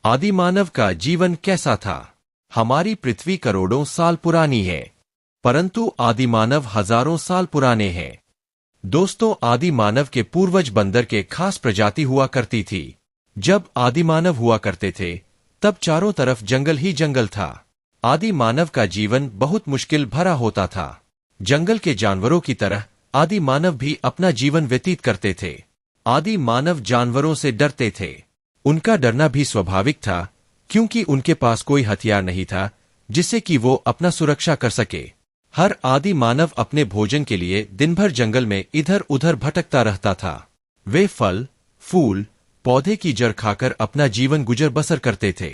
आदिमानव का जीवन कैसा था? हमारी पृथ्वी करोड़ों साल पुरानी है, परंतु आदिमानव हजारों साल पुराने हैं। दोस्तों, आदिमानव के पूर्वज बंदर के खास प्रजाति हुआ करती थी। जब आदिमानव हुआ करते थे, तब चारों तरफ जंगल ही जंगल था। आदिमानव का जीवन बहुत मुश्किल भरा होता था। जंगल के जानवरों की तरह आदिमानव भी अपना जीवन व्यतीत करते थे। आदिमानव जानवरों से डरते थे। उनका डरना भी स्वाभाविक था, क्योंकि उनके पास कोई हथियार नहीं था जिससे कि वो अपना सुरक्षा कर सके। हर आदि मानव अपने भोजन के लिए दिन भर जंगल में इधर उधर भटकता रहता था। वे फल, फूल, पौधे की जड़ खाकर अपना जीवन गुजर बसर करते थे।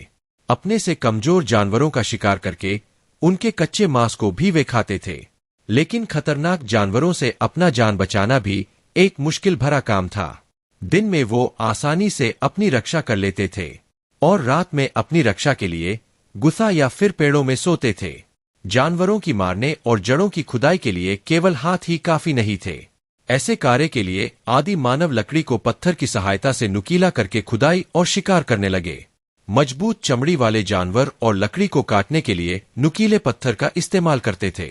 अपने से कमजोर जानवरों का शिकार करके उनके कच्चे मांस को भी वे खाते थे। लेकिन खतरनाक जानवरों से अपना जान बचाना भी एक मुश्किल भरा काम था। दिन में वो आसानी से अपनी रक्षा कर लेते थे और रात में अपनी रक्षा के लिए गुफा या फिर पेड़ों में सोते थे। जानवरों की मारने और जड़ों की खुदाई के लिए केवल हाथ ही काफी नहीं थे। ऐसे कार्य के लिए आदि मानव लकड़ी को पत्थर की सहायता से नुकीला करके खुदाई और शिकार करने लगे। मजबूत चमड़ी वाले जानवर और लकड़ी को काटने के लिए नुकीले पत्थर का इस्तेमाल करते थे।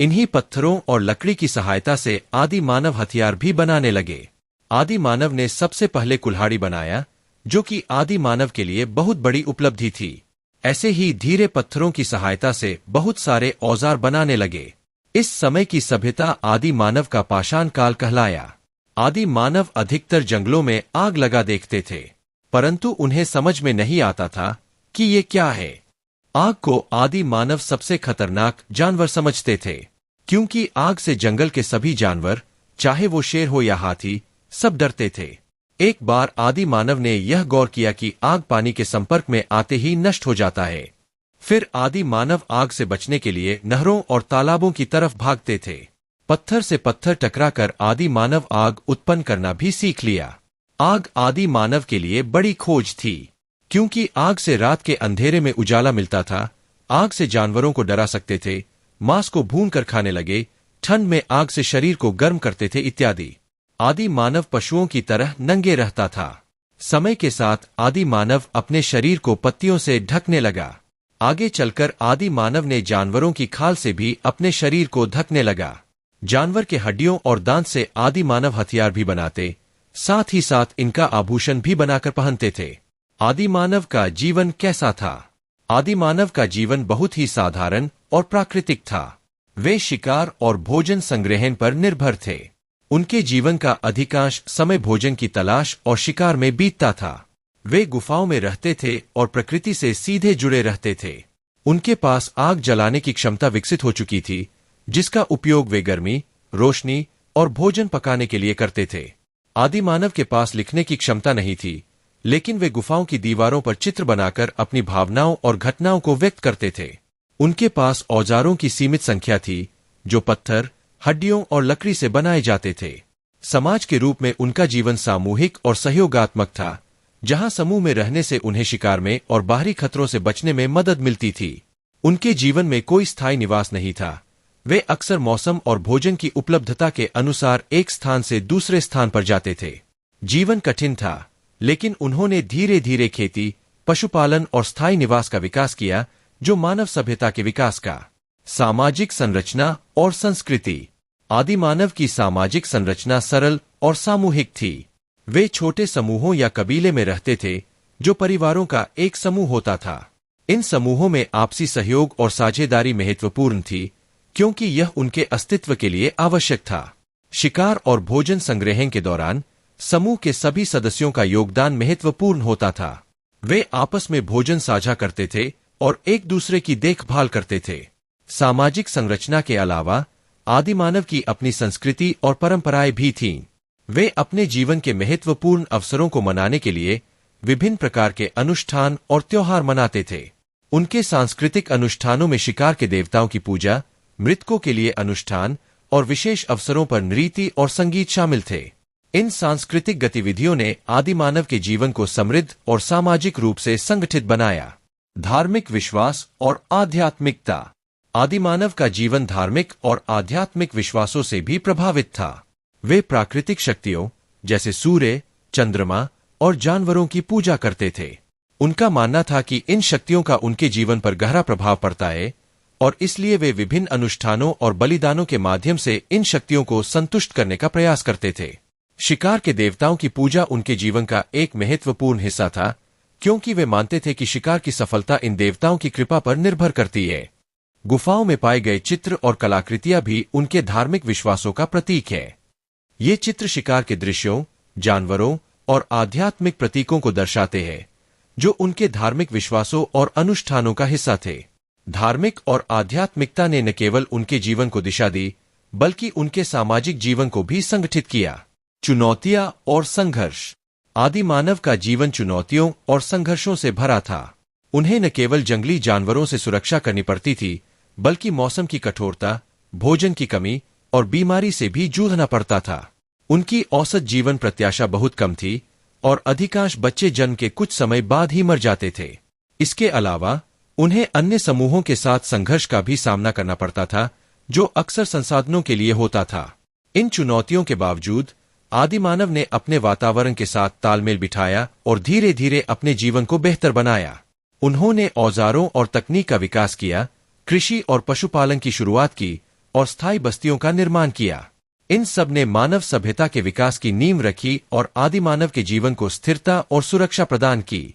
इन्हीं पत्थरों और लकड़ी की सहायता से आदि मानव हथियार भी बनाने लगे। आदि मानव ने सबसे पहले कुल्हाड़ी बनाया, जो कि आदि मानव के लिए बहुत बड़ी उपलब्धि थी। ऐसे ही धीरे पत्थरों की सहायता से बहुत सारे औजार बनाने लगे। इस समय की सभ्यता आदि मानव का पाषाण काल कहलाया। आदि मानव अधिकतर जंगलों में आग लगा देखते थे, परंतु उन्हें समझ में नहीं आता था कि ये क्या है। आग को आदि मानव सबसे खतरनाक जानवर समझते थे, क्योंकि आग से जंगल के सभी जानवर, चाहे वो शेर हो या हाथी, सब डरते थे। एक बार आदि मानव ने यह गौर किया कि आग पानी के संपर्क में आते ही नष्ट हो जाता है। फिर आदि मानव आग से बचने के लिए नहरों और तालाबों की तरफ भागते थे। पत्थर से पत्थर टकराकर आदि मानव आग उत्पन्न करना भी सीख लिया। आग आदि मानव के लिए बड़ी खोज थी, क्योंकि आग से रात के अंधेरे में उजाला मिलता था। आग से जानवरों को डरा सकते थे, मांस को भून कर खाने लगे, ठंड में आग से शरीर को गर्म करते थे इत्यादि। आदि मानव पशुओं की तरह नंगे रहता था। समय के साथ आदि मानव अपने शरीर को पत्तियों से ढकने लगा। आगे चलकर आदि मानव ने जानवरों की खाल से भी अपने शरीर को ढकने लगा। जानवर के हड्डियों और दांत से आदि मानव हथियार भी बनाते, साथ ही साथ इनका आभूषण भी बनाकर पहनते थे। आदि मानव का जीवन कैसा था? आदि मानव का जीवन बहुत ही साधारण और प्राकृतिक था। वे शिकार और भोजन संग्रहण पर निर्भर थे। उनके जीवन का अधिकांश समय भोजन की तलाश और शिकार में बीतता था। वे गुफाओं में रहते थे और प्रकृति से सीधे जुड़े रहते थे। उनके पास आग जलाने की क्षमता विकसित हो चुकी थी, जिसका उपयोग वे गर्मी, रोशनी और भोजन पकाने के लिए करते थे। आदि मानव के पास लिखने की क्षमता नहीं थी, लेकिन वे गुफाओं की दीवारों पर चित्र बनाकर अपनी भावनाओं और घटनाओं को व्यक्त करते थे। उनके पास औजारों की सीमित संख्या थी, जो पत्थर, हड्डियों और लकड़ी से बनाए जाते थे। समाज के रूप में उनका जीवन सामूहिक और सहयोगात्मक था, जहां समूह में रहने से उन्हें शिकार में और बाहरी खतरों से बचने में मदद मिलती थी। उनके जीवन में कोई स्थायी निवास नहीं था। वे अक्सर मौसम और भोजन की उपलब्धता के अनुसार एक स्थान से दूसरे स्थान पर जाते थे। जीवन कठिन था, लेकिन उन्होंने धीरे धीरे खेती, पशुपालन और स्थायी निवास का विकास किया, जो मानव सभ्यता के विकास का। सामाजिक संरचना और संस्कृति। आदि मानव की सामाजिक संरचना सरल और सामूहिक थी। वे छोटे समूहों या कबीले में रहते थे, जो परिवारों का एक समूह होता था। इन समूहों में आपसी सहयोग और साझेदारी महत्वपूर्ण थी, क्योंकि यह उनके अस्तित्व के लिए आवश्यक था। शिकार और भोजन संग्रहण के दौरान समूह के सभी सदस्यों का योगदान महत्वपूर्ण होता था। वे आपस में भोजन साझा करते थे और एक दूसरे की देखभाल करते थे। सामाजिक संरचना के अलावा आदि मानव की अपनी संस्कृति और परंपराएं भी थीं। वे अपने जीवन के महत्वपूर्ण अवसरों को मनाने के लिए विभिन्न प्रकार के अनुष्ठान और त्योहार मनाते थे। उनके सांस्कृतिक अनुष्ठानों में शिकार के देवताओं की पूजा, मृतकों के लिए अनुष्ठान और विशेष अवसरों पर नृत्य और संगीत शामिल थे। इन सांस्कृतिक गतिविधियों ने आदि मानव के जीवन को समृद्ध और सामाजिक रूप से संगठित बनाया। धार्मिक विश्वास और आध्यात्मिकता। आदि मानव का जीवन धार्मिक और आध्यात्मिक विश्वासों से भी प्रभावित था। वे प्राकृतिक शक्तियों जैसे सूर्य, चंद्रमा और जानवरों की पूजा करते थे। उनका मानना था कि इन शक्तियों का उनके जीवन पर गहरा प्रभाव पड़ता है और इसलिए वे विभिन्न अनुष्ठानों और बलिदानों के माध्यम से इन शक्तियों को संतुष्ट करने का प्रयास करते थे। शिकार के देवताओं की पूजा उनके जीवन का एक महत्वपूर्ण हिस्सा था, क्योंकि वे मानते थे कि शिकार की सफलता इन देवताओं की कृपा पर निर्भर करती है। गुफाओं में पाए गए चित्र और कलाकृतियां भी उनके धार्मिक विश्वासों का प्रतीक है। ये चित्र शिकार के दृश्यों, जानवरों और आध्यात्मिक प्रतीकों को दर्शाते हैं, जो उनके धार्मिक विश्वासों और अनुष्ठानों का हिस्सा थे। धार्मिक और आध्यात्मिकता ने न केवल उनके जीवन को दिशा दी, बल्कि उनके सामाजिक जीवन को भी संगठित किया। चुनौतियां और संघर्ष। आदि मानव का जीवन चुनौतियों और संघर्षों से भरा था। उन्हें न केवल जंगली जानवरों से सुरक्षा करनी पड़ती थी, बल्कि मौसम की कठोरता, भोजन की कमी और बीमारी से भी जूझना पड़ता था। उनकी औसत जीवन प्रत्याशा बहुत कम थी और अधिकांश बच्चे जन्म के कुछ समय बाद ही मर जाते थे। इसके अलावा उन्हें अन्य समूहों के साथ संघर्ष का भी सामना करना पड़ता था, जो अक्सर संसाधनों के लिए होता था। इन चुनौतियों के बावजूद आदिमानव ने अपने वातावरण के साथ तालमेल बिठाया और धीरे धीरे अपने जीवन को बेहतर बनाया। उन्होंने औजारों और तकनीक का विकास किया, कृषि और पशुपालन की शुरुआत की और स्थायी बस्तियों का निर्माण किया। इन सब ने मानव सभ्यता के विकास की नींव रखी और आदिमानव के जीवन को स्थिरता और सुरक्षा प्रदान की।